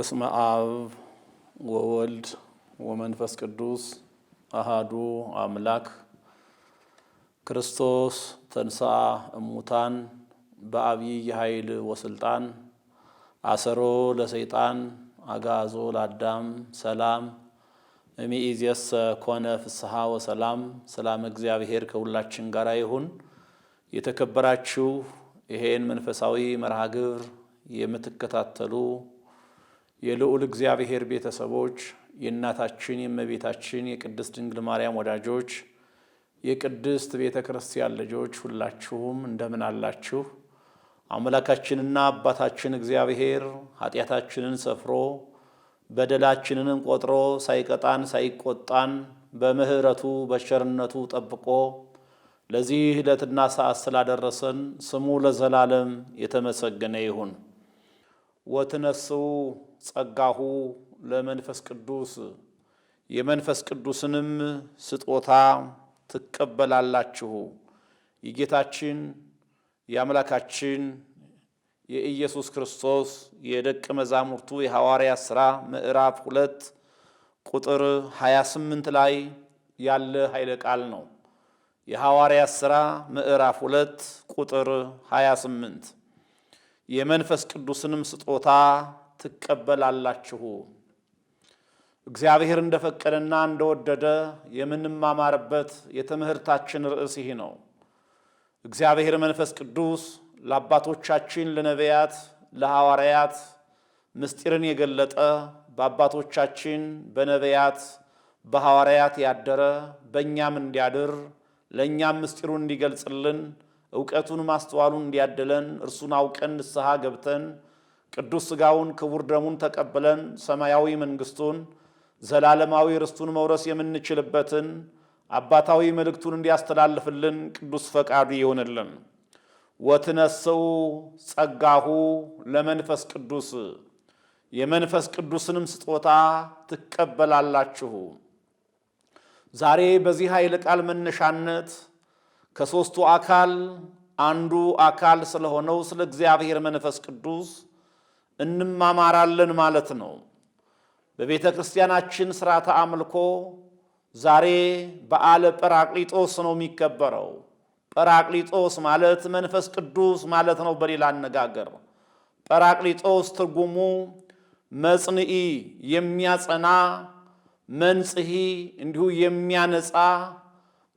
በስመ አብ ወወልድ ወመንፈስ ቅዱስ አሃዱ አምላክ ክርስቶስ ተንሥአ እሙታን በአብይ ኃይል ወስልጣን አሰሮ ለሰይጣን አጋዞ ለአዳም ሰላም እምይእዜሰ ኮነ ፍስሐ ወሰላም። ሰላም እግዚአብሔር ከሁላችን ጋር ይሁን። የተከበራችሁ ይሄን መንፈሳዊ መርሃ ግብር የምትከታተሉ የልዑል እግዚአብሔር ቤተሰቦች፣ የእናታችን የእመቤታችን የቅድስት ድንግል ማርያም ወዳጆች፣ የቅድስት ቤተ ክርስቲያን ልጆች ሁላችሁም እንደምን አላችሁ? አምላካችንና አባታችን እግዚአብሔር ኃጢአታችንን ሰፍሮ በደላችንንም ቆጥሮ ሳይቀጣን ሳይቆጣን በምህረቱ በቸርነቱ ጠብቆ ለዚህ ዕለትና ሰዓት ስላደረሰን ስሙ ለዘላለም የተመሰገነ ይሁን። ወትነስኡ ጸጋሁ ለመንፈስ ቅዱስ፣ የመንፈስ ቅዱስንም ስጦታ ትቀበላላችሁ። የጌታችን የአምላካችን የኢየሱስ ክርስቶስ የደቀ መዛሙርቱ የሐዋርያት ሥራ ምዕራፍ 2 ቁጥር 28 ላይ ያለ ኃይለ ቃል ነው። የሐዋርያት ሥራ ምዕራፍ 2 ቁጥር 28 የመንፈስ ቅዱስንም ስጦታ ትቀበላላችሁ። እግዚአብሔር እንደፈቀደና እንደወደደ የምንማማርበት የትምህርታችን ርዕስ ይህ ነው። እግዚአብሔር መንፈስ ቅዱስ ለአባቶቻችን ለነቢያት ለሐዋርያት ምስጢርን የገለጠ በአባቶቻችን በነቢያት በሐዋርያት ያደረ በእኛም እንዲያድር ለእኛም ምስጢሩን እንዲገልጽልን እውቀቱን ማስተዋሉን እንዲያድለን እርሱን አውቀን ንስሐ ገብተን ቅዱስ ሥጋውን ክቡር ደሙን ተቀብለን ሰማያዊ መንግሥቱን ዘላለማዊ ርስቱን መውረስ የምንችልበትን አባታዊ መልእክቱን እንዲያስተላልፍልን ቅዱስ ፈቃዱ ይሆንልን። ወትነስኡ ጸጋሁ ለመንፈስ ቅዱስ፣ የመንፈስ ቅዱስንም ስጦታ ትቀበላላችሁ። ዛሬ በዚህ ኃይለ ቃል መነሻነት ከሦስቱ አካል አንዱ አካል ስለሆነው ስለ እግዚአብሔር መንፈስ ቅዱስ እንማማራለን ማለት ነው። በቤተ ክርስቲያናችን ሥርዓተ አምልኮ ዛሬ በዓለ ጰራቅሊጦስ ነው የሚከበረው። ጰራቅሊጦስ ማለት መንፈስ ቅዱስ ማለት ነው። በሌላ አነጋገር ጰራቅሊጦስ ትርጉሙ መጽንዒ፣ የሚያጸና፣ መንጽሒ እንዲሁ የሚያነጻ፣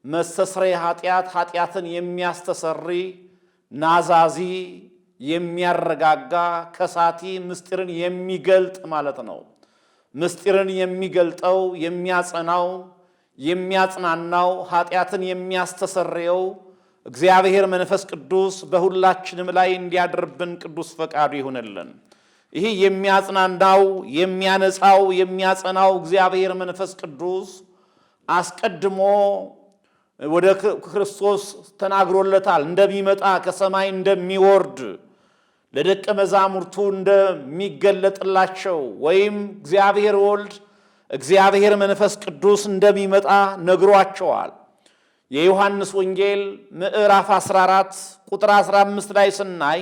መስተስረይ ኃጢአትን የሚያስተሰሪ፣ ናዛዚ የሚያረጋጋ፣ ከሳቲ ምስጢርን የሚገልጥ ማለት ነው። ምስጢርን የሚገልጠው የሚያጸናው የሚያጽናናው ኃጢአትን የሚያስተሰርየው እግዚአብሔር መንፈስ ቅዱስ በሁላችንም ላይ እንዲያድርብን ቅዱስ ፈቃዱ ይሁንልን። ይህ የሚያጽናናው የሚያነጻው የሚያጸናው እግዚአብሔር መንፈስ ቅዱስ አስቀድሞ ወደ ክርስቶስ ተናግሮለታል። እንደሚመጣ ከሰማይ እንደሚወርድ ለደቀ መዛሙርቱ እንደሚገለጥላቸው ወይም እግዚአብሔር ወልድ እግዚአብሔር መንፈስ ቅዱስ እንደሚመጣ ነግሯቸዋል። የዮሐንስ ወንጌል ምዕራፍ 14 ቁጥር 15 ላይ ስናይ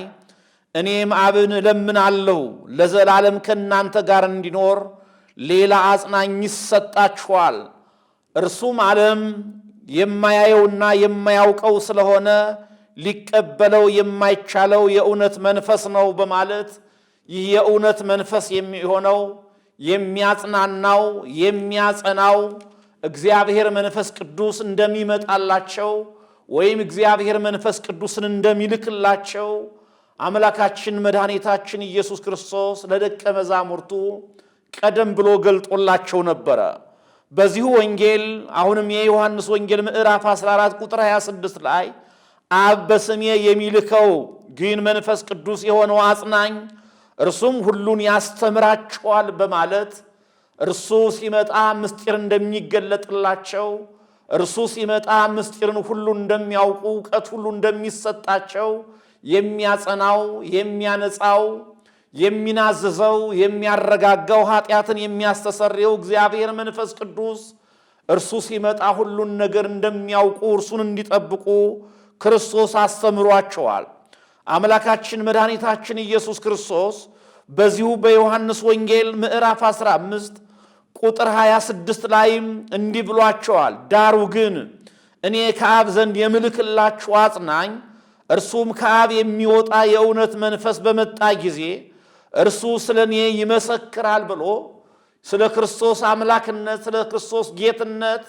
እኔም አብን እለምናለሁ ለዘላለም ከእናንተ ጋር እንዲኖር ሌላ አጽናኝ ይሰጣችኋል፣ እርሱም ዓለም የማያየውና የማያውቀው ስለሆነ ሊቀበለው የማይቻለው የእውነት መንፈስ ነው በማለት ይህ የእውነት መንፈስ የሚሆነው የሚያጽናናው የሚያጸናው እግዚአብሔር መንፈስ ቅዱስ እንደሚመጣላቸው ወይም እግዚአብሔር መንፈስ ቅዱስን እንደሚልክላቸው አምላካችን መድኃኒታችን ኢየሱስ ክርስቶስ ለደቀ መዛሙርቱ ቀደም ብሎ ገልጦላቸው ነበረ። በዚሁ ወንጌል አሁንም የዮሐንስ ወንጌል ምዕራፍ 14 ቁጥር 26 ላይ አብ በስሜ የሚልከው ግን መንፈስ ቅዱስ የሆነው አጽናኝ እርሱም ሁሉን ያስተምራቸዋል በማለት እርሱ ሲመጣ ምስጢር እንደሚገለጥላቸው፣ እርሱ ሲመጣ ምስጢርን ሁሉ እንደሚያውቁ፣ እውቀት ሁሉ እንደሚሰጣቸው የሚያጸናው የሚያነጻው የሚናዝዘው የሚያረጋጋው ኃጢአትን የሚያስተሰርየው እግዚአብሔር መንፈስ ቅዱስ እርሱ ሲመጣ ሁሉን ነገር እንደሚያውቁ እርሱን እንዲጠብቁ ክርስቶስ አስተምሯቸዋል። አምላካችን መድኃኒታችን ኢየሱስ ክርስቶስ በዚሁ በዮሐንስ ወንጌል ምዕራፍ 15 ቁጥር 26 ላይም እንዲህ ብሏቸዋል። ዳሩ ግን እኔ ከአብ ዘንድ የምልክላችሁ አጽናኝ እርሱም ከአብ የሚወጣ የእውነት መንፈስ በመጣ ጊዜ እርሱ ስለ እኔ ይመሰክራል ብሎ ስለ ክርስቶስ አምላክነት፣ ስለ ክርስቶስ ጌትነት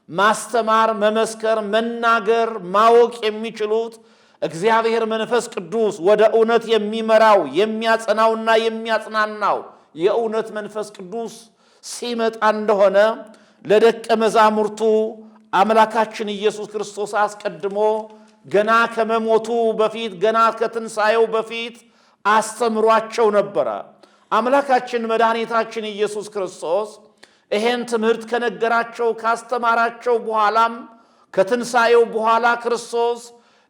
ማስተማር፣ መመስከር፣ መናገር፣ ማወቅ የሚችሉት እግዚአብሔር መንፈስ ቅዱስ ወደ እውነት የሚመራው የሚያጸናውና የሚያጽናናው የእውነት መንፈስ ቅዱስ ሲመጣ እንደሆነ ለደቀ መዛሙርቱ አምላካችን ኢየሱስ ክርስቶስ አስቀድሞ ገና ከመሞቱ በፊት ገና ከትንሣኤው በፊት አስተምሯቸው ነበረ። አምላካችን መድኃኒታችን ኢየሱስ ክርስቶስ ይሄን ትምህርት ከነገራቸው ካስተማራቸው በኋላም ከትንሣኤው በኋላ ክርስቶስ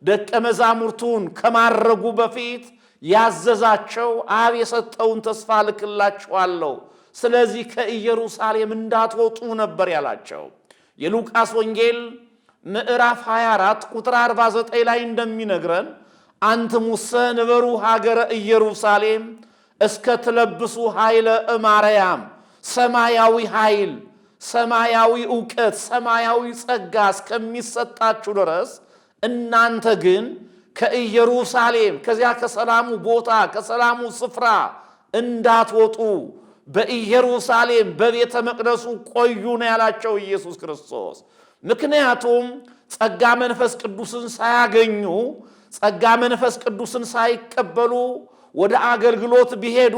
ደቀ መዛሙርቱን ከማረጉ በፊት ያዘዛቸው አብ የሰጠውን ተስፋ ልክላችኋለሁ፣ ስለዚህ ከኢየሩሳሌም እንዳትወጡ ነበር ያላቸው። የሉቃስ ወንጌል ምዕራፍ 24 ቁጥር 49 ላይ እንደሚነግረን አንትሙሰ ንበሩ ሀገረ ኢየሩሳሌም እስከ ትለብሱ ኃይለ እማርያም፣ ሰማያዊ ኃይል፣ ሰማያዊ ዕውቀት፣ ሰማያዊ ጸጋ እስከሚሰጣችሁ ድረስ እናንተ ግን ከኢየሩሳሌም ከዚያ ከሰላሙ ቦታ ከሰላሙ ስፍራ እንዳትወጡ በኢየሩሳሌም በቤተ መቅደሱ ቆዩ ነው ያላቸው ኢየሱስ ክርስቶስ። ምክንያቱም ጸጋ መንፈስ ቅዱስን ሳያገኙ ጸጋ መንፈስ ቅዱስን ሳይቀበሉ ወደ አገልግሎት ቢሄዱ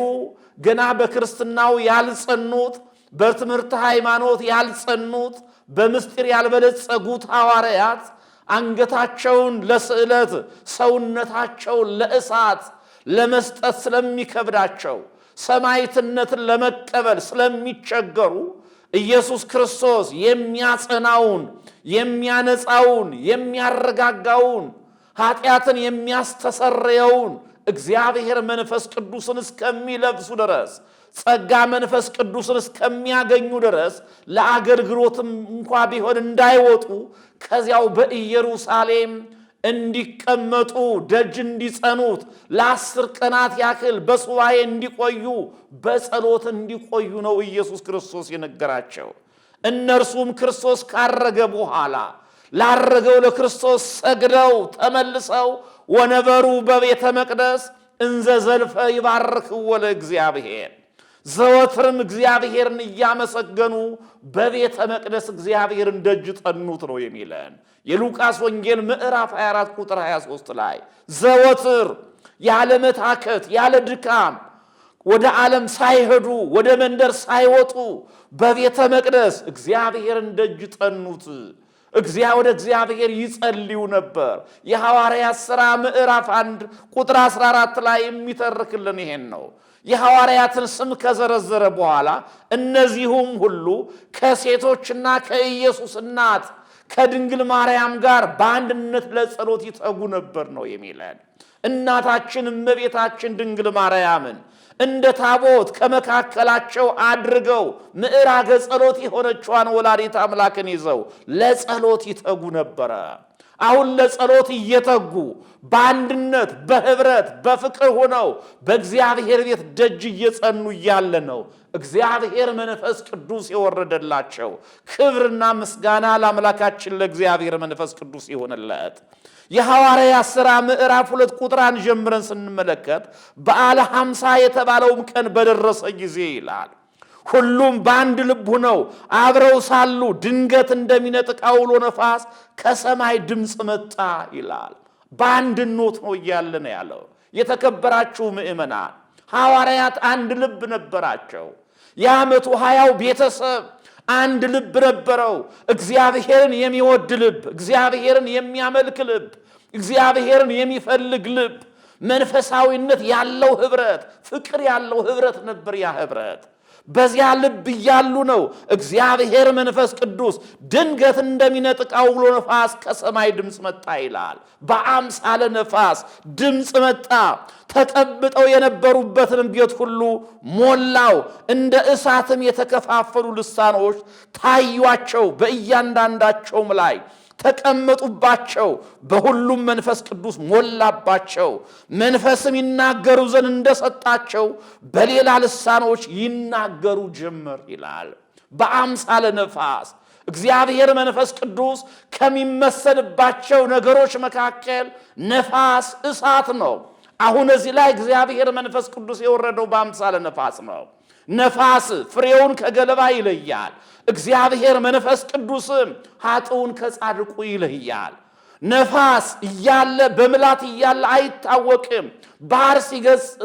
ገና በክርስትናው ያልጸኑት፣ በትምህርት ሃይማኖት ያልጸኑት፣ በምስጢር ያልበለጸጉት ሐዋርያት አንገታቸውን ለስዕለት ሰውነታቸውን ለእሳት ለመስጠት ስለሚከብዳቸው ሰማዕትነትን ለመቀበል ስለሚቸገሩ ኢየሱስ ክርስቶስ የሚያጸናውን፣ የሚያነጻውን፣ የሚያረጋጋውን፣ ኃጢአትን የሚያስተሰርየውን እግዚአብሔር መንፈስ ቅዱስን እስከሚለብሱ ድረስ ጸጋ መንፈስ ቅዱስን እስከሚያገኙ ድረስ ለአገልግሎትም እንኳ ቢሆን እንዳይወጡ ከዚያው በኢየሩሳሌም እንዲቀመጡ ደጅ እንዲጸኑት ለ10 ቀናት ያክል በሱባኤ እንዲቆዩ በጸሎት እንዲቆዩ ነው ኢየሱስ ክርስቶስ የነገራቸው። እነርሱም ክርስቶስ ካረገ በኋላ ላረገው ለክርስቶስ ሰግደው ተመልሰው ወነበሩ በቤተ መቅደስ እንዘ ዘልፈ ይባርክዎ ለእግዚአብሔር፣ ዘወትርም እግዚአብሔርን እያመሰገኑ በቤተ መቅደስ እግዚአብሔርን ደጅ ጠኑት ነው የሚለን የሉቃስ ወንጌል ምዕራፍ 24 ቁጥር 23 ላይ ዘወትር ያለ መታከት ያለ ድካም ወደ ዓለም ሳይሄዱ ወደ መንደር ሳይወጡ በቤተ መቅደስ እግዚአብሔርን ደጅ ጠኑት። ወደ እግዚአብሔር ይጸልዩ ነበር። የሐዋርያት ሥራ ምዕራፍ 1 ቁጥር 14 ላይ የሚተርክልን ይሄን ነው። የሐዋርያትን ስም ከዘረዘረ በኋላ እነዚሁም ሁሉ ከሴቶችና ከኢየሱስ እናት ከድንግል ማርያም ጋር በአንድነት ለጸሎት ይተጉ ነበር ነው የሚለን። እናታችን እመቤታችን ድንግል ማርያምን እንደ ታቦት ከመካከላቸው አድርገው ምዕራገ ጸሎት የሆነችዋን ወላዲተ አምላክን ይዘው ለጸሎት ይተጉ ነበረ። አሁን ለጸሎት እየተጉ በአንድነት በህብረት በፍቅር ሆነው በእግዚአብሔር ቤት ደጅ እየጸኑ እያለ ነው እግዚአብሔር መንፈስ ቅዱስ የወረደላቸው። ክብርና ምስጋና ለአምላካችን ለእግዚአብሔር መንፈስ ቅዱስ ይሆንለት። የሐዋርያት ሥራ ምዕራፍ 2 ቁጥር 1 ጀምረን ስንመለከት በዓለ 50 የተባለውም ቀን በደረሰ ጊዜ ይላል ሁሉም በአንድ ልብ ሆነው አብረው ሳሉ ድንገት እንደሚነጥቅ አውሎ ነፋስ ከሰማይ ድምፅ መጣ ይላል። በአንድነት ነው እያለ ነው ያለው። የተከበራችሁ ምእመናን ሐዋርያት አንድ ልብ ነበራቸው። የ120 ቤተሰብ አንድ ልብ ነበረው። እግዚአብሔርን የሚወድ ልብ፣ እግዚአብሔርን የሚያመልክ ልብ፣ እግዚአብሔርን የሚፈልግ ልብ፣ መንፈሳዊነት ያለው ህብረት፣ ፍቅር ያለው ህብረት ነበር ያ ህብረት። በዚያ ልብ እያሉ ነው እግዚአብሔር መንፈስ ቅዱስ ድንገት እንደሚነጥቅ አውሎ ነፋስ ከሰማይ ድምፅ መጣ ይላል። በአምሳለ ነፋስ ድምፅ መጣ። ተቀብጠው የነበሩበትን ቤት ሁሉ ሞላው። እንደ እሳትም የተከፋፈሉ ልሳኖች ታዩአቸው፣ በእያንዳንዳቸውም ላይ ተቀመጡባቸው፣ በሁሉም መንፈስ ቅዱስ ሞላባቸው። መንፈስም ይናገሩ ዘንድ እንደሰጣቸው በሌላ ልሳኖች ይናገሩ ጀመር ይላል። በአምሳለ ነፋስ እግዚአብሔር መንፈስ ቅዱስ ከሚመሰልባቸው ነገሮች መካከል ነፋስ እሳት ነው። አሁን እዚህ ላይ እግዚአብሔር መንፈስ ቅዱስ የወረደው በአምሳለ ነፋስ ነው። ነፋስ ፍሬውን ከገለባ ይለያል። እግዚአብሔር መንፈስ ቅዱስም ኃጥኡን ከጻድቁ ይለያል። ነፋስ እያለ በምላት እያለ አይታወቅም። ባህር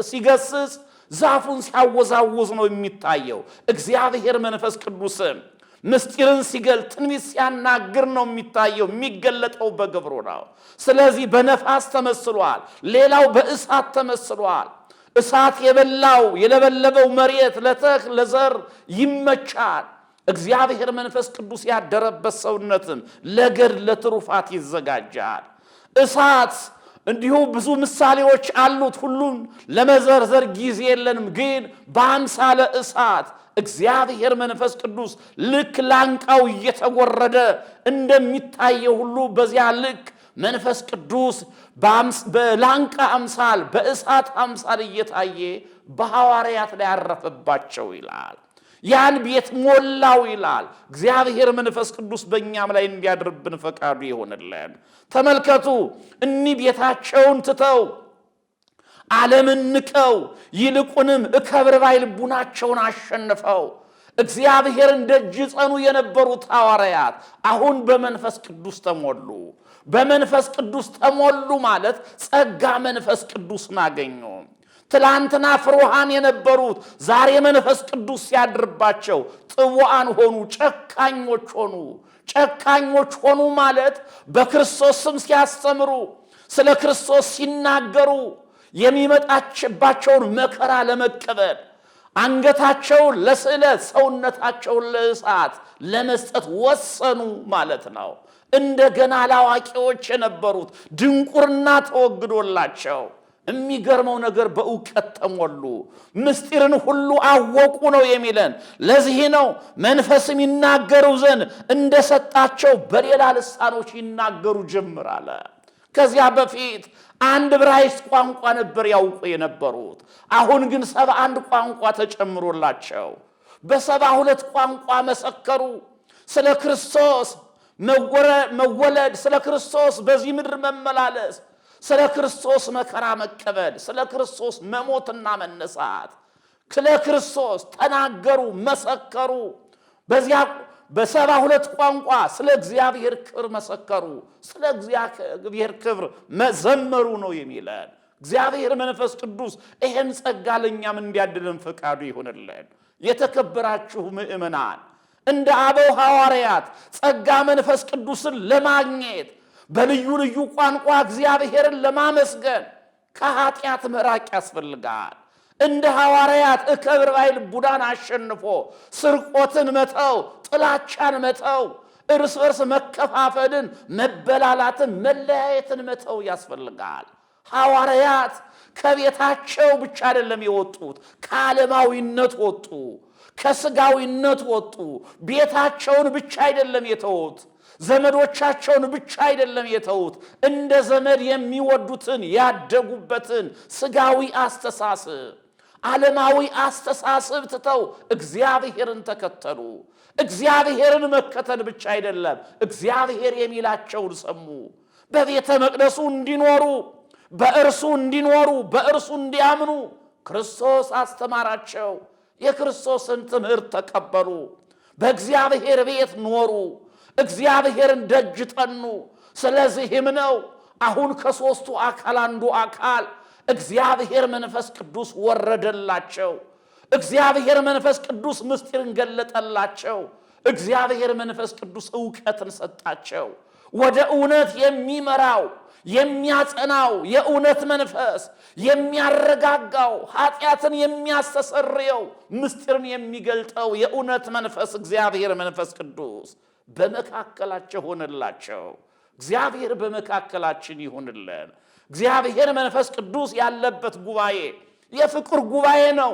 ሲገስጽ ዛፉን ሲያወዛውዝ ነው የሚታየው። እግዚአብሔር መንፈስ ቅዱስም ምስጢርን ሲገልጥ ትንቢት ሲያናግር ነው የሚታየው። የሚገለጠው በግብሩ ነው። ስለዚህ በነፋስ ተመስሏል። ሌላው በእሳት ተመስሏል። እሳት የበላው የለበለበው መሬት ለተክል ለዘር ይመቻል። እግዚአብሔር መንፈስ ቅዱስ ያደረበት ሰውነትም ለገድል ለትሩፋት ይዘጋጃል። እሳት እንዲሁ ብዙ ምሳሌዎች አሉት። ሁሉን ለመዘርዘር ጊዜ የለንም። ግን በአምሳለ እሳት እግዚአብሔር መንፈስ ቅዱስ ልክ ላንቃው እየተጎረደ እንደሚታየው ሁሉ በዚያ ልክ መንፈስ ቅዱስ በላንቃ አምሳል በእሳት አምሳል እየታየ በሐዋርያት ላይ ያረፈባቸው ይላል። ያን ቤት ሞላው ይላል። እግዚአብሔር መንፈስ ቅዱስ በእኛም ላይ እንዲያድርብን ፈቃዱ ይሆንልን። ተመልከቱ፣ እኒህ ቤታቸውን ትተው ዓለምን ንቀው ይልቁንም እከብር ባይ ልቡናቸውን አሸንፈው እግዚአብሔርን ደጅ ጸኑ የነበሩት ሐዋርያት አሁን በመንፈስ ቅዱስ ተሞሉ። በመንፈስ ቅዱስ ተሞሉ ማለት ጸጋ መንፈስ ቅዱስን አገኙ። ትላንትና ፍሩሃን የነበሩት ዛሬ መንፈስ ቅዱስ ሲያድርባቸው ጥቡዓን ሆኑ፣ ጨካኞች ሆኑ። ጨካኞች ሆኑ ማለት በክርስቶስ ስም ሲያስተምሩ፣ ስለ ክርስቶስ ሲናገሩ የሚመጣባቸውን መከራ ለመቀበል አንገታቸውን ለስዕለት ሰውነታቸውን ለእሳት ለመስጠት ወሰኑ ማለት ነው። እንደገና ለአዋቂዎች የነበሩት ድንቁርና ተወግዶላቸው የሚገርመው ነገር በእውቀት ተሞሉ፣ ምስጢርን ሁሉ አወቁ ነው የሚለን። ለዚህ ነው መንፈስም ይናገሩ ዘንድ እንደሰጣቸው በሌላ ልሳኖች ይናገሩ ጀምር አለ። ከዚያ በፊት አንድ ዕብራይስጥ ቋንቋ ነበር ያውቁ የነበሩት። አሁን ግን 71 ቋንቋ ተጨምሮላቸው በ72 ቋንቋ መሰከሩ። ስለ ክርስቶስ መወለድ፣ ስለ ክርስቶስ በዚህ ምድር መመላለስ፣ ስለ ክርስቶስ መከራ መቀበል፣ ስለ ክርስቶስ መሞትና መነሳት፣ ስለ ክርስቶስ ተናገሩ፣ መሰከሩ። በዚያ በ72 ቋንቋ ስለ እግዚአብሔር ክብር መሰከሩ፣ ስለ እግዚአብሔር ክብር መዘመሩ ነው የሚለን። እግዚአብሔር መንፈስ ቅዱስ ይሄን ጸጋ ለኛም እንዲያድልን ፈቃዱ ይሁንልን። የተከበራችሁ ምእመናን፣ እንደ አበው ሐዋርያት ጸጋ መንፈስ ቅዱስን ለማግኘት በልዩ ልዩ ቋንቋ እግዚአብሔርን ለማመስገን ከኃጢአት መራቅ ያስፈልጋል። እንደ ሐዋርያት እከብር ባይ ልቡናን አሸንፎ ስርቆትን መተው፣ ጥላቻን መተው፣ እርስ በርስ መከፋፈልን፣ መበላላትን፣ መለያየትን መተው ያስፈልጋል። ሐዋርያት ከቤታቸው ብቻ አይደለም የወጡት፣ ከዓለማዊነት ወጡ፣ ከስጋዊነት ወጡ። ቤታቸውን ብቻ አይደለም የተዉት፣ ዘመዶቻቸውን ብቻ አይደለም የተዉት። እንደ ዘመድ የሚወዱትን ያደጉበትን ስጋዊ አስተሳሰብ፣ ዓለማዊ አስተሳሰብ ትተው እግዚአብሔርን ተከተሉ። እግዚአብሔርን መከተል ብቻ አይደለም፣ እግዚአብሔር የሚላቸውን ሰሙ። በቤተ መቅደሱ እንዲኖሩ፣ በእርሱ እንዲኖሩ፣ በእርሱ እንዲያምኑ ክርስቶስ አስተማራቸው። የክርስቶስን ትምህርት ተቀበሉ። በእግዚአብሔር ቤት ኖሩ። እግዚአብሔርን ደጅ ጠኑ። ስለዚህም ነው አሁን ከሦስቱ አካል አንዱ አካል እግዚአብሔር መንፈስ ቅዱስ ወረደላቸው። እግዚአብሔር መንፈስ ቅዱስ ምስጢርን ገለጠላቸው። እግዚአብሔር መንፈስ ቅዱስ ዕውቀትን ሰጣቸው። ወደ እውነት የሚመራው የሚያጸናው የእውነት መንፈስ የሚያረጋጋው ኃጢአትን የሚያስተሰርየው ምስጢርን የሚገልጠው የእውነት መንፈስ እግዚአብሔር መንፈስ ቅዱስ በመካከላቸው ሆነላቸው። እግዚአብሔር በመካከላችን ይሁንልን። እግዚአብሔር መንፈስ ቅዱስ ያለበት ጉባኤ የፍቅር ጉባኤ ነው።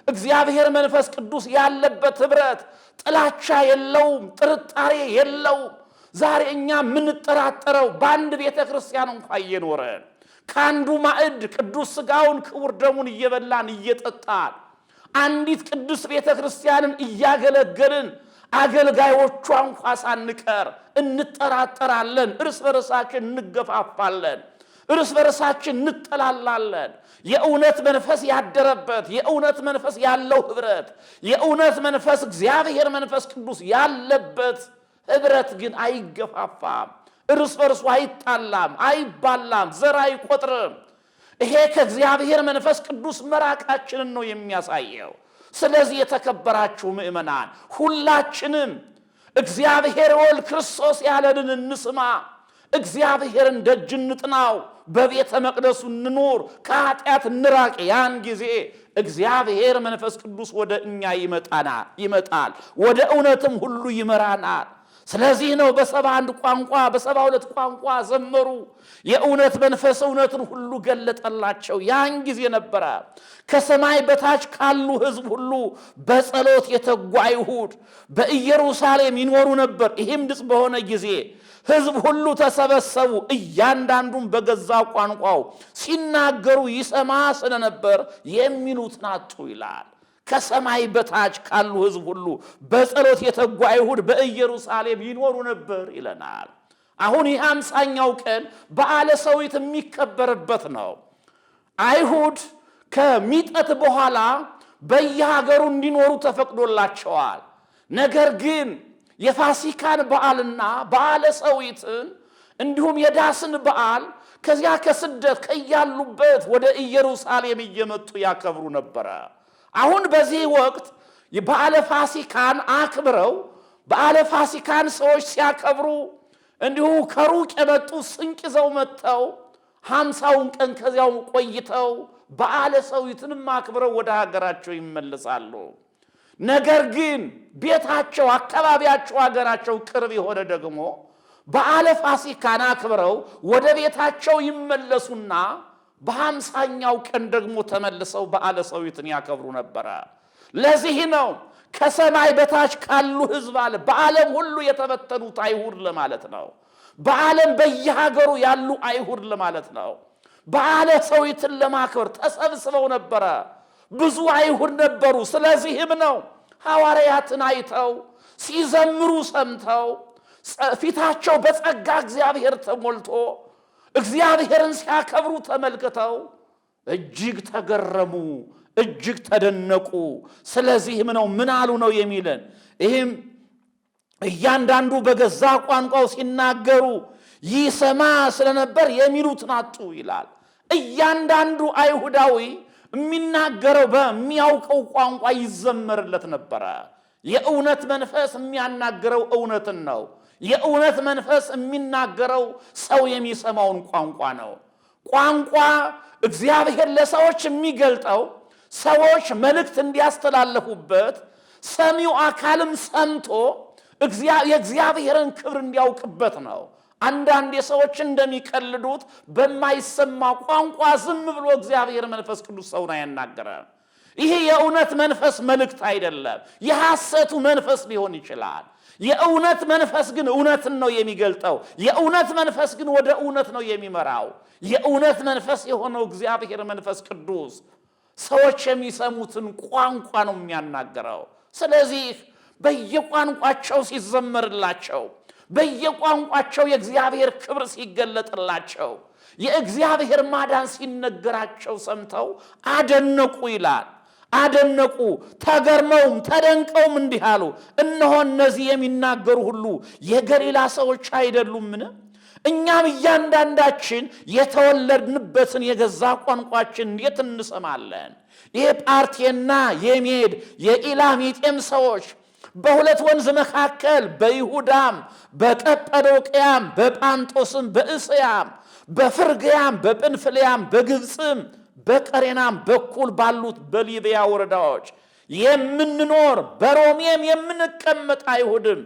እግዚአብሔር መንፈስ ቅዱስ ያለበት ኅብረት ጥላቻ የለውም፣ ጥርጣሬ የለውም። ዛሬ እኛ የምንጠራጠረው በአንድ ቤተ ክርስቲያን እንኳን እየኖረን ከአንዱ ማዕድ ቅዱስ ሥጋውን ክቡር ደሙን እየበላን እየጠጣን አንዲት ቅዱስ ቤተ ክርስቲያንን እያገለገልን አገልጋዮቿ እንኳን ሳንቀር እንጠራጠራለን። እርስ በርሳችን እንገፋፋለን። እርስ በርሳችን እንጠላላለን። የእውነት መንፈስ ያደረበት የእውነት መንፈስ ያለው ህብረት የእውነት መንፈስ እግዚአብሔር መንፈስ ቅዱስ ያለበት ህብረት ግን አይገፋፋም። እርስ በርሱ አይጣላም፣ አይባላም፣ ዘር አይቆጥርም። ይሄ ከእግዚአብሔር መንፈስ ቅዱስ መራቃችንን ነው የሚያሳየው። ስለዚህ የተከበራችሁ ምእመናን ሁላችንም እግዚአብሔር ወልድ ክርስቶስ ያለንን እንስማ። እግዚአብሔርን ደጅ እንጥናው፣ በቤተ መቅደሱ እንኑር፣ ከኃጢአት እንራቅ። ያን ጊዜ እግዚአብሔር መንፈስ ቅዱስ ወደ እኛ ይመጣል፣ ወደ እውነትም ሁሉ ይመራናል። ስለዚህ ነው በ71 ቋንቋ በ72 ቋንቋ ዘመሩ። የእውነት መንፈስ እውነትን ሁሉ ገለጠላቸው። ያን ጊዜ ነበረ ከሰማይ በታች ካሉ ሕዝብ ሁሉ በጸሎት የተጉ አይሁድ በኢየሩሳሌም ይኖሩ ነበር። ይህም ድምፅ በሆነ ጊዜ ሕዝብ ሁሉ ተሰበሰቡ። እያንዳንዱም በገዛ ቋንቋው ሲናገሩ ይሰማ ስለነበር የሚሉትን አጡ ይላል። ከሰማይ በታች ካሉ ሕዝብ ሁሉ በጸሎት የተጉ አይሁድ በኢየሩሳሌም ይኖሩ ነበር ይለናል። አሁን ይህ 50ኛው ቀን በዓለ ሰዊት የሚከበርበት ነው። አይሁድ ከሚጠት በኋላ በየሀገሩ እንዲኖሩ ተፈቅዶላቸዋል። ነገር ግን የፋሲካን በዓልና በዓለ ሰዊትን እንዲሁም የዳስን በዓል ከዚያ ከስደት ከያሉበት ወደ ኢየሩሳሌም እየመጡ ያከብሩ ነበረ። አሁን በዚህ ወቅት በዓለ ፋሲካን አክብረው በዓለ ፋሲካን ሰዎች ሲያከብሩ እንዲሁ ከሩቅ የመጡ ስንቅ ይዘው መጥተው 50ውን ቀን ከዚያው ቆይተው በዓለ ሰዊትንም አክብረው ወደ ሀገራቸው ይመለሳሉ። ነገር ግን ቤታቸው፣ አካባቢያቸው፣ ሀገራቸው ቅርብ የሆነ ደግሞ በዓለ ፋሲካን አክብረው ወደ ቤታቸው ይመለሱና በ50ኛው ቀን ደግሞ ተመልሰው በዓለ ሰዊትን ያከብሩ ነበረ። ለዚህ ነው ከሰማይ በታች ካሉ ሕዝብ አለ በዓለም ሁሉ የተበተኑት አይሁድ ለማለት ነው። በዓለም በየሀገሩ ያሉ አይሁድ ለማለት ነው። በዓለ ሰዊትን ለማክበር ተሰብስበው ነበረ። ብዙ አይሁድ ነበሩ። ስለዚህም ነው ሐዋርያትን አይተው ሲዘምሩ ሰምተው ፊታቸው በጸጋ እግዚአብሔር ተሞልቶ እግዚአብሔርን ሲያከብሩ ተመልክተው እጅግ ተገረሙ፣ እጅግ ተደነቁ። ስለዚህም ነው ምን አሉ ነው የሚለን። ይህም እያንዳንዱ በገዛ ቋንቋው ሲናገሩ ይሰማ ስለነበር የሚሉትን አጡ ይላል። እያንዳንዱ አይሁዳዊ የሚናገረው በሚያውቀው ቋንቋ ይዘመርለት ነበረ። የእውነት መንፈስ የሚያናገረው እውነትን ነው። የእውነት መንፈስ የሚናገረው ሰው የሚሰማውን ቋንቋ ነው። ቋንቋ እግዚአብሔር ለሰዎች የሚገልጠው ሰዎች መልእክት እንዲያስተላልፉበት፣ ሰሚው አካልም ሰምቶ የእግዚአብሔርን ክብር እንዲያውቅበት ነው። አንዳንድ የሰዎች እንደሚቀልዱት በማይሰማ ቋንቋ ዝም ብሎ እግዚአብሔር መንፈስ ቅዱስ ሰውን አያናገረም። ይሄ የእውነት መንፈስ መልእክት አይደለም፣ የሐሰቱ መንፈስ ሊሆን ይችላል። የእውነት መንፈስ ግን እውነትን ነው የሚገልጠው። የእውነት መንፈስ ግን ወደ እውነት ነው የሚመራው። የእውነት መንፈስ የሆነው እግዚአብሔር መንፈስ ቅዱስ ሰዎች የሚሰሙትን ቋንቋ ነው የሚያናገረው። ስለዚህ በየቋንቋቸው ሲዘመርላቸው፣ በየቋንቋቸው የእግዚአብሔር ክብር ሲገለጥላቸው፣ የእግዚአብሔር ማዳን ሲነገራቸው ሰምተው አደነቁ ይላል። አደነቁ፣ ተገርመውም ተደንቀውም እንዲህ አሉ፣ እነሆ እነዚህ የሚናገሩ ሁሉ የገሊላ ሰዎች አይደሉምን? እኛም እያንዳንዳችን የተወለድንበትን የገዛ ቋንቋችን እንዴት እንሰማለን? የጳርቴና የሜድ የኢላሚጤም ሰዎች በሁለት ወንዝ መካከል በይሁዳም በቀጰዶቅያም በጳንጦስም በእስያም በፍርግያም በጵንፍልያም በግብፅም በቀሬናም በኩል ባሉት በሊቢያ ወረዳዎች የምንኖር በሮሜም የምንቀመጥ አይሁድም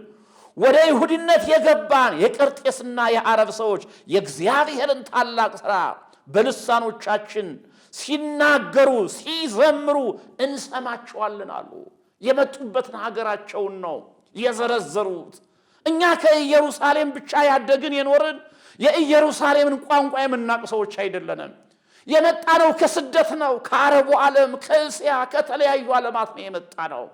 ወደ ይሁዲነት የገባን የቀርጤስና የአረብ ሰዎች የእግዚአብሔርን ታላቅ ሥራ በልሳኖቻችን ሲናገሩ ሲዘምሩ እንሰማቸዋለን አሉ። የመጡበትን ሀገራቸውን ነው የዘረዘሩት። እኛ ከኢየሩሳሌም ብቻ ያደግን የኖርን የኢየሩሳሌምን ቋንቋ የምናውቅ ሰዎች አይደለንም። የመጣነው ከስደት ነው። ከአረቡ ዓለም፣ ከእስያ፣ ከተለያዩ ዓለማት ነው የመጣነው።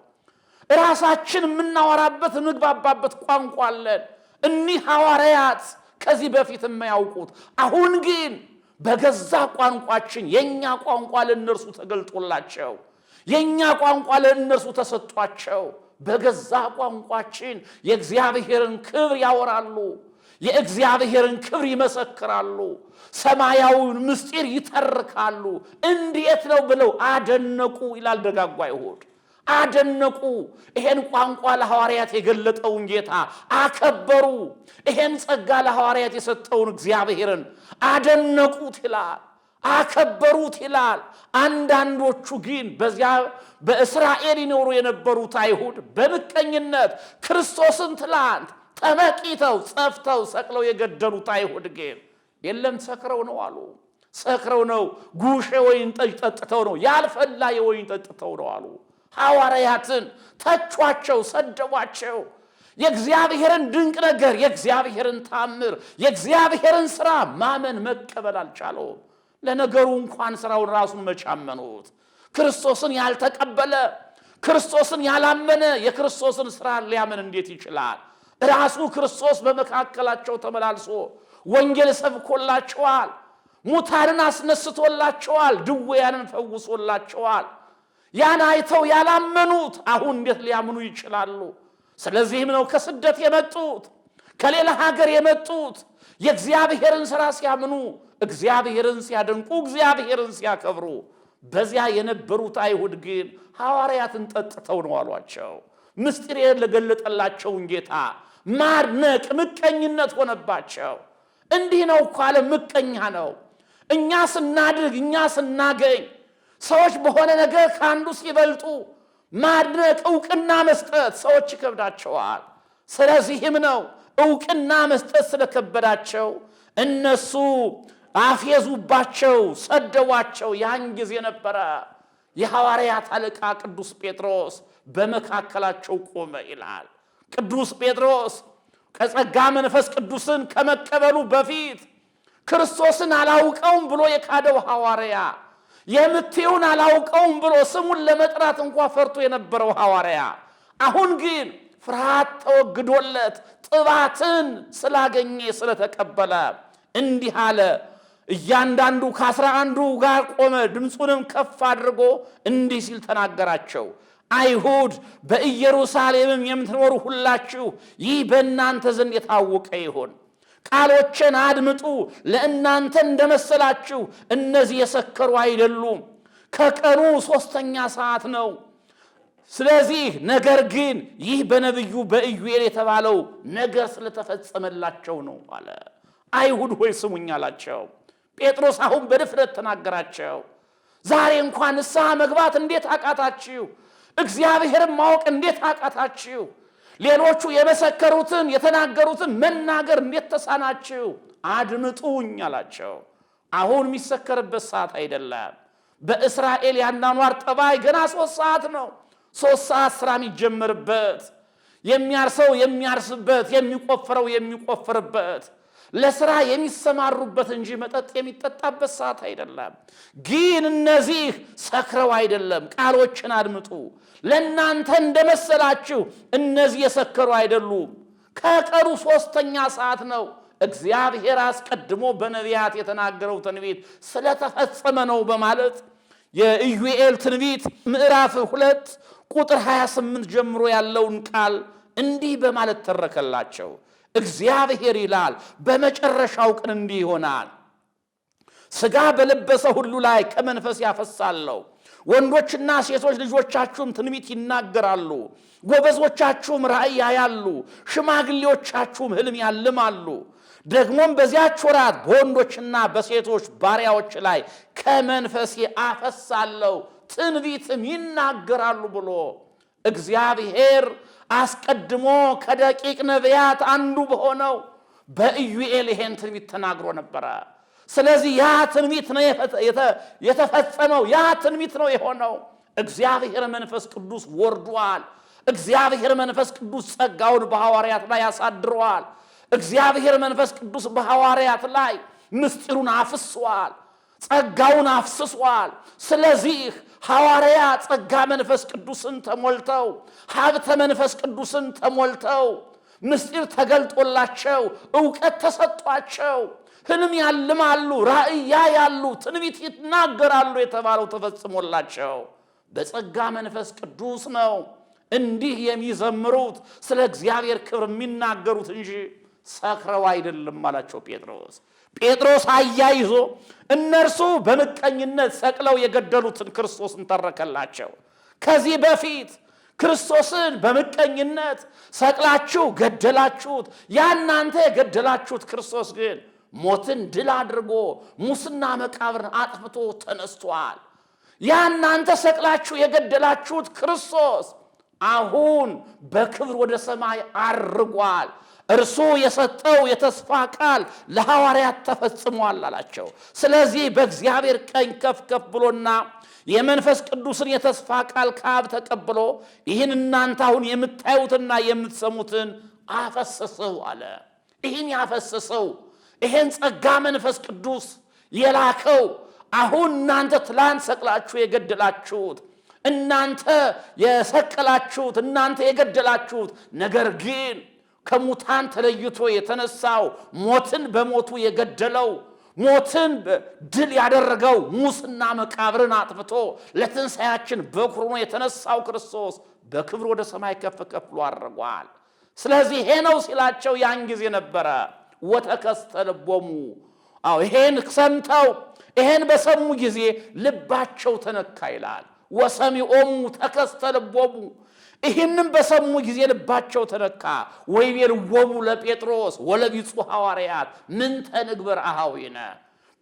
ራሳችን የምናወራበት ምግባባበት ቋንቋ አለን። እኒህ ሐዋርያት ከዚህ በፊት የማያውቁት አሁን ግን በገዛ ቋንቋችን የኛ ቋንቋ ለእነርሱ ተገልጦላቸው የኛ ቋንቋ ለእነርሱ ተሰጥቷቸው በገዛ ቋንቋችን የእግዚአብሔርን ክብር ያወራሉ፣ የእግዚአብሔርን ክብር ይመሰክራሉ፣ ሰማያዊውን ምስጢር ይተርካሉ። እንዴት ነው ብለው አደነቁ ይላል ደጋጉ አይሁድ። አደነቁ። ይሄን ቋንቋ ለሐዋርያት የገለጠውን ጌታ አከበሩ። ይሄን ጸጋ ለሐዋርያት የሰጠውን እግዚአብሔርን አደነቁት ይላል፣ አከበሩት ይላል። አንዳንዶቹ ግን በዚያ በእስራኤል ይኖሩ የነበሩት አይሁድ በምቀኝነት ክርስቶስን ትላንት ተመቂተው ጸፍተው ሰቅለው የገደሉት አይሁድ ግን የለም ሰክረው ነው አሉ። ሰክረው ነው፣ ጉሽ የወይን ጠጅ ጠጥተው ነው፣ ያልፈላ የወይን ጠጥተው ነው አሉ። ሐዋርያትን ተቿቸው፣ ሰደቧቸው። የእግዚአብሔርን ድንቅ ነገር፣ የእግዚአብሔርን ታምር፣ የእግዚአብሔርን ሥራ ማመን መቀበል አልቻለውም። ለነገሩ እንኳን ሥራውን ራሱን መቻመኑት። ክርስቶስን ያልተቀበለ ክርስቶስን ያላመነ የክርስቶስን ሥራ ሊያምን እንዴት ይችላል? ራሱ ክርስቶስ በመካከላቸው ተመላልሶ ወንጌል ሰብኮላቸዋል፣ ሙታንን አስነስቶላቸዋል፣ ድውያንን ፈውሶላቸዋል። ያን አይተው ያላመኑት አሁን እንዴት ሊያምኑ ይችላሉ? ስለዚህም ነው ከስደት የመጡት ከሌላ ሀገር የመጡት የእግዚአብሔርን ሥራ ሲያምኑ፣ እግዚአብሔርን ሲያደንቁ፣ እግዚአብሔርን ሲያከብሩ። በዚያ የነበሩት አይሁድ ግን ሐዋርያትን ጠጥተው ነው አሏቸው። ምስጢር የገለጠላቸውን ጌታ ማድነቅ ምቀኝነት ሆነባቸው። እንዲህ ነው እኮ ዓለም ምቀኛ ነው። እኛ ስናድግ፣ እኛ ስናገኝ፣ ሰዎች በሆነ ነገር ከአንዱ ሲበልጡ ማድነቅ፣ ዕውቅና መስጠት ሰዎች ይከብዳቸዋል። ስለዚህም ነው ዕውቅና መስጠት ስለከበዳቸው እነሱ አፌዙባቸው፣ ሰደዋቸው። ያን ጊዜ ነበረ የሐዋርያት አለቃ ቅዱስ ጴጥሮስ በመካከላቸው ቆመ ይላል። ቅዱስ ጴጥሮስ ከጸጋ መንፈስ ቅዱስን ከመቀበሉ በፊት ክርስቶስን አላውቀውም ብሎ የካደው ሐዋርያ፣ የምትዩን አላውቀውም ብሎ ስሙን ለመጥራት እንኳ ፈርቶ የነበረው ሐዋርያ፣ አሁን ግን ፍርሃት ተወግዶለት ጥባትን ስላገኘ ስለተቀበለ እንዲህ አለ። እያንዳንዱ ከ11 ጋር ቆመ፣ ድምፁንም ከፍ አድርጎ እንዲህ ሲል ተናገራቸው። አይሁድ በኢየሩሳሌምም የምትኖሩ ሁላችሁ ይህ በእናንተ ዘንድ የታወቀ ይሁን። ቃሎችን አድምጡ። ለእናንተ እንደመሰላችሁ እነዚህ የሰከሩ አይደሉም። ከቀኑ 3ኛ ሰዓት ነው። ስለዚህ ነገር ግን ይህ በነቢዩ በኢዩኤል የተባለው ነገር ስለተፈጸመላቸው ነው አለ። አይሁድ ሆይ ስሙኝ አላቸው። ጴጥሮስ አሁን በድፍረት ተናገራቸው። ዛሬ እንኳን ንስሐ መግባት እንዴት አቃታችሁ? እግዚአብሔርን ማወቅ እንዴት አቃታችሁ? ሌሎቹ የመሰከሩትን የተናገሩትን መናገር እንዴት ተሳናችሁ? አድምጡኝ አላቸው። አሁን የሚሰከርበት ሰዓት አይደለም። በእስራኤል ያናኗር ጠባይ ገና 3 ሰዓት ነው። 3 ሰዓት ስራ የሚጀምርበት፣ የሚያርሰው የሚያርስበት፣ የሚቆፍረው የሚቆፍርበት፣ ለስራ የሚሰማሩበት እንጂ መጠጥ የሚጠጣበት ሰዓት አይደለም። ግን እነዚህ ሰክረው አይደለም። ቃሎችን አድምጡ። ለእናንተ እንደመሰላችሁ እነዚህ የሰከሩ አይደሉም። ከቀኑ 3ኛ ሰዓት ነው። እግዚአብሔር አስቀድሞ በነቢያት የተናገረው ትንቢት ስለተፈጸመ ነው በማለት የኢዩኤል ትንቢት ምዕራፍ 2 ቁጥር 28 ጀምሮ ያለውን ቃል እንዲህ በማለት ተረከላቸው። እግዚአብሔር ይላል በመጨረሻው ቀን እንዲህ ይሆናል፣ ሥጋ በለበሰ ሁሉ ላይ ከመንፈስ ያፈሳለሁ። ወንዶችና ሴቶች ልጆቻችሁም ትንቢት ይናገራሉ፣ ጎበዞቻችሁም ራእይ ያያሉ፣ ሽማግሌዎቻችሁም ሕልም ያልማሉ። ደግሞም በዚያች ወራት በወንዶችና በሴቶች ባሪያዎች ላይ ከመንፈሴ አፈሳለሁ፣ ትንቢትም ይናገራሉ ብሎ እግዚአብሔር አስቀድሞ ከደቂቅ ነቢያት አንዱ በሆነው በኢዩኤል ይሄን ትንቢት ተናግሮ ነበረ። ስለዚህ ያ ትንቢት ነው የተፈጸመው። ያ ትንቢት ነው የሆነው። እግዚአብሔር መንፈስ ቅዱስ ወርዷል። እግዚአብሔር መንፈስ ቅዱስ ጸጋውን በሐዋርያት ላይ ያሳድረዋል። እግዚአብሔር መንፈስ ቅዱስ በሐዋርያት ላይ ምስጢሩን አፍስሷል፣ ጸጋውን አፍስሷል። ስለዚህ ሐዋርያ ጸጋ መንፈስ ቅዱስን ተሞልተው ሀብተ መንፈስ ቅዱስን ተሞልተው ምስጢር ተገልጦላቸው ዕውቀት ተሰጧቸው ሕልም ያልማሉ፣ ራእይ ያያሉ፣ ትንቢት ይናገራሉ የተባለው ተፈጽሞላቸው በጸጋ መንፈስ ቅዱስ ነው እንዲህ የሚዘምሩት ስለ እግዚአብሔር ክብር የሚናገሩት እንጂ ሰክረው አይደለም አላቸው ጴጥሮስ። ጴጥሮስ አያይዞ እነርሱ በምቀኝነት ሰቅለው የገደሉትን ክርስቶስን ተረከላቸው። ከዚህ በፊት ክርስቶስን በምቀኝነት ሰቅላችሁ ገደላችሁት። ያናንተ የገደላችሁት ክርስቶስ ግን ሞትን ድል አድርጎ ሙስና መቃብርን አጥፍቶ ተነስቷል። ያናንተ ሰቅላችሁ የገደላችሁት ክርስቶስ አሁን በክብር ወደ ሰማይ አርጓል። እርሱ የሰጠው የተስፋ ቃል ለሐዋርያት ተፈጽሟል አላቸው። ስለዚህ በእግዚአብሔር ቀኝ ከፍ ከፍ ብሎና የመንፈስ ቅዱስን የተስፋ ቃል ከአብ ተቀብሎ ይህን እናንተ አሁን የምታዩትና የምትሰሙትን አፈሰሰው አለ። ይህን ያፈሰሰው ይህን ጸጋ መንፈስ ቅዱስ የላከው አሁን እናንተ ትላንት ሰቅላችሁ የገደላችሁት፣ እናንተ የሰቀላችሁት፣ እናንተ የገደላችሁት ነገር ግን ከሙታን ተለይቶ የተነሳው ሞትን በሞቱ የገደለው ሞትን ድል ያደረገው ሙስና መቃብርን አጥፍቶ ለትንሣኤያችን በኩር ሆኖ የተነሳው ክርስቶስ በክብር ወደ ሰማይ ከፍ ከፍ ብሎ አድርጓል። ስለዚህ ይሄ ነው ሲላቸው ያን ጊዜ ነበረ ወተከስተ ልቦሙ። ይሄን ሰምተው ይሄን በሰሙ ጊዜ ልባቸው ተነካ ይላል። ወሰሚዖሙ ተከስተ ልቦሙ። ይህንም በሰሙ ጊዜ ልባቸው ተነካ። ወይቤልዎሙ ለጴጥሮስ ወለቢጹ ሐዋርያት ምንተ ንግበር አኀዊነ።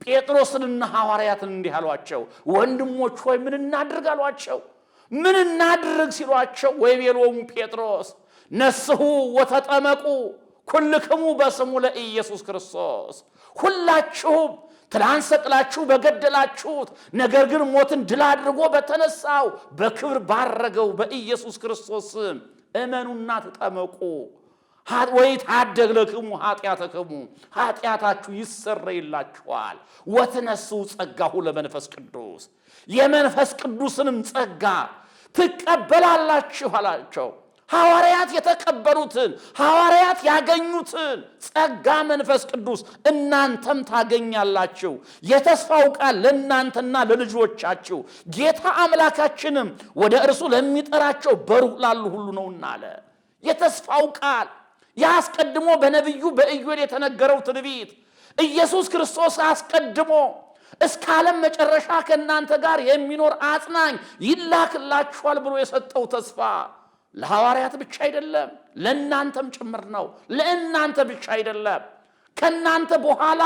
ጴጥሮስንና ሐዋርያትን እንዲህ አሏቸው፣ ወንድሞች ሆይ ምን እናድርግ አሏቸው። ምን እናድርግ ሲሏቸው ወይቤልዎሙ ጴጥሮስ ነስሑ ወተጠመቁ ኩልክሙ በስሙ ለኢየሱስ ክርስቶስ። ሁላችሁም ትላንት ሰቅላችሁ በገደላችሁት ነገር ግን ሞትን ድል አድርጎ በተነሳው በክብር ባረገው በኢየሱስ ክርስቶስ ስም እመኑና ተጠመቁ። ወይትሐደግ ለክሙ ኃጢአተክሙ፣ ኃጢአታችሁ ይሰረይላችኋል። ወትነሱ ጸጋሁ ለመንፈስ ቅዱስ፣ የመንፈስ ቅዱስንም ጸጋ ትቀበላላችሁ አላቸው። ሐዋርያት የተቀበሉትን ሐዋርያት ያገኙትን ጸጋ መንፈስ ቅዱስ እናንተም ታገኛላችሁ። የተስፋው ቃል ለእናንተና ለልጆቻችሁ ጌታ አምላካችንም ወደ እርሱ ለሚጠራቸው በሩቅ ላሉ ሁሉ ነውና አለ። የተስፋው ቃል ያስቀድሞ በነቢዩ በኢዩኤል የተነገረው ትንቢት ኢየሱስ ክርስቶስ አስቀድሞ እስከ ዓለም መጨረሻ ከእናንተ ጋር የሚኖር አጽናኝ ይላክላችኋል ብሎ የሰጠው ተስፋ ለሐዋርያት ብቻ አይደለም፣ ለእናንተም ጭምር ነው። ለእናንተ ብቻ አይደለም፣ ከእናንተ በኋላ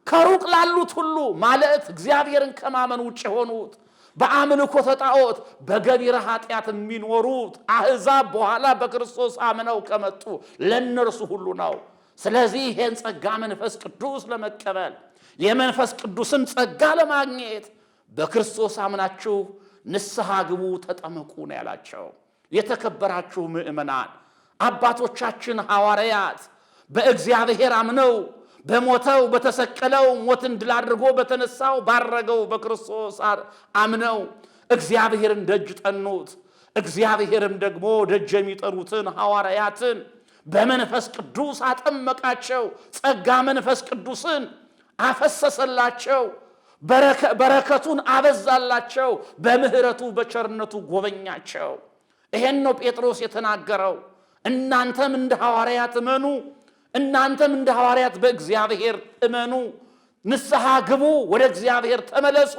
ከሩቅ ላሉት ሁሉ ማለት እግዚአብሔርን ከማመን ውጭ የሆኑት በአምልኮተ ጣዖት በገቢረ ኃጢአት የሚኖሩት አሕዛብ በኋላ በክርስቶስ አምነው ከመጡ ለእነርሱ ሁሉ ነው። ስለዚህ ይህን ጸጋ መንፈስ ቅዱስ ለመቀበል የመንፈስ ቅዱስን ጸጋ ለማግኘት በክርስቶስ አምናችሁ ንስሐ ግቡ፣ ተጠመቁ ነው ያላቸው። የተከበራችሁ ምእመናን፣ አባቶቻችን ሐዋርያት በእግዚአብሔር አምነው በሞተው በተሰቀለው ሞትን ድል አድርጎ በተነሳው ባረገው በክርስቶስ አምነው እግዚአብሔርን ደጅ ጠኑት። እግዚአብሔርም ደግሞ ደጅ የሚጠኑትን ሐዋርያትን በመንፈስ ቅዱስ አጠመቃቸው። ጸጋ መንፈስ ቅዱስን አፈሰሰላቸው። በረከቱን አበዛላቸው። በምህረቱ በቸርነቱ ጎበኛቸው። ይሄን ነው ጴጥሮስ የተናገረው። እናንተም እንደ ሐዋርያት እመኑ፣ እናንተም እንደ ሐዋርያት በእግዚአብሔር እመኑ፣ ንስሐ ግቡ፣ ወደ እግዚአብሔር ተመለሱ፣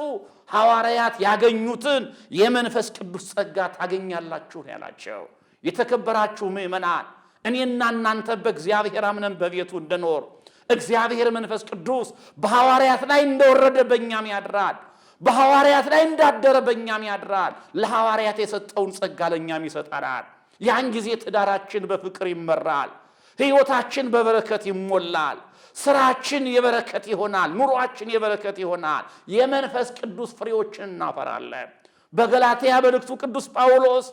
ሐዋርያት ያገኙትን የመንፈስ ቅዱስ ጸጋ ታገኛላችሁ ያላቸው። የተከበራችሁ ምእመናን፣ እኔና እናንተ በእግዚአብሔር አምነን በቤቱ እንደኖር እግዚአብሔር መንፈስ ቅዱስ በሐዋርያት ላይ እንደወረደ በእኛም ያድራል። በሐዋርያት ላይ እንዳደረ በእኛም ያድራል። ለሐዋርያት የሰጠውን ጸጋ ለእኛም ይሰጠናል። ያን ጊዜ ትዳራችን በፍቅር ይመራል። ሕይወታችን በበረከት ይሞላል። ስራችን የበረከት ይሆናል። ኑሯችን የበረከት ይሆናል። የመንፈስ ቅዱስ ፍሬዎችን እናፈራለን። በገላትያ መልእክቱ ቅዱስ ጳውሎስ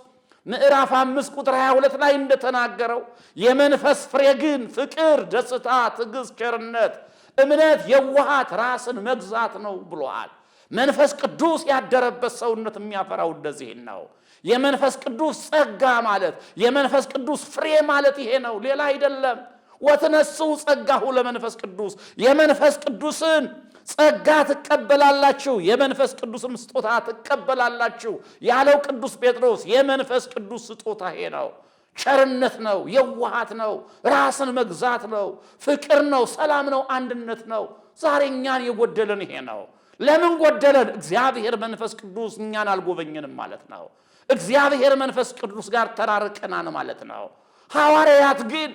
ምዕራፍ 5 ቁጥር 22 ላይ እንደተናገረው የመንፈስ ፍሬ ግን ፍቅር፣ ደስታ፣ ትዕግስት፣ ቸርነት፣ እምነት፣ የዋሃት፣ ራስን መግዛት ነው ብሏል። መንፈስ ቅዱስ ያደረበት ሰውነት የሚያፈራው እንደዚህ ነው። የመንፈስ ቅዱስ ጸጋ ማለት የመንፈስ ቅዱስ ፍሬ ማለት ይሄ ነው፣ ሌላ አይደለም። ወትነስኡ ጸጋሁ ለመንፈስ ቅዱስ፣ የመንፈስ ቅዱስን ጸጋ ትቀበላላችሁ፣ የመንፈስ ቅዱስን ስጦታ ትቀበላላችሁ ያለው ቅዱስ ጴጥሮስ የመንፈስ ቅዱስ ስጦታ ይሄ ነው። ቸርነት ነው፣ የዋሃት ነው፣ ራስን መግዛት ነው፣ ፍቅር ነው፣ ሰላም ነው፣ አንድነት ነው። ዛሬ እኛን የጎደለን ይሄ ነው። ለምን ጎደለን? እግዚአብሔር መንፈስ ቅዱስ እኛን አልጎበኘንም ማለት ነው። እግዚአብሔር መንፈስ ቅዱስ ጋር ተራርቀናን ማለት ነው። ሐዋርያት ግን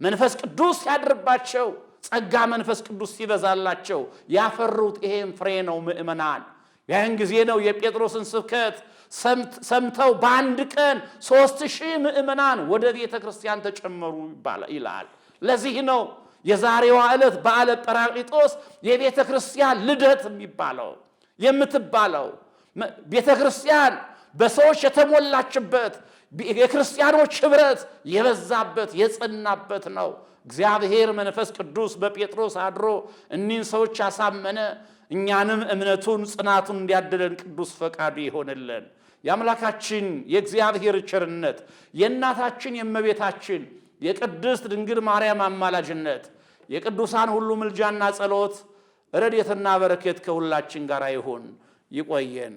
መንፈስ ቅዱስ ያድርባቸው፣ ጸጋ መንፈስ ቅዱስ ሲበዛላቸው ያፈሩት ይሄን ፍሬ ነው። ምእመናን ያን ጊዜ ነው የጴጥሮስን ስብከት ሰምተው በአንድ ቀን 3000 ምእመናን ወደ ቤተ ክርስቲያን ተጨመሩ ይላል። ለዚህ ነው የዛሬዋ ዕለት በዓለ ጰራቅሊጦስ የቤተ ክርስቲያን ልደት የሚባለው የምትባለው ቤተ ክርስቲያን በሰዎች የተሞላችበት የክርስቲያኖች ኅብረት የበዛበት የጸናበት ነው። እግዚአብሔር መንፈስ ቅዱስ በጴጥሮስ አድሮ እኒህን ሰዎች ያሳመነ፣ እኛንም እምነቱን ጽናቱን እንዲያድለን ቅዱስ ፈቃዱ ይሆንልን። የአምላካችን የእግዚአብሔር ቸርነት የእናታችን የእመቤታችን የቅድስት ድንግል ማርያም አማላጅነት የቅዱሳን ሁሉ ምልጃና ጸሎት ረድኤትና በረከት ከሁላችን ጋር ይሁን። ይቆየን።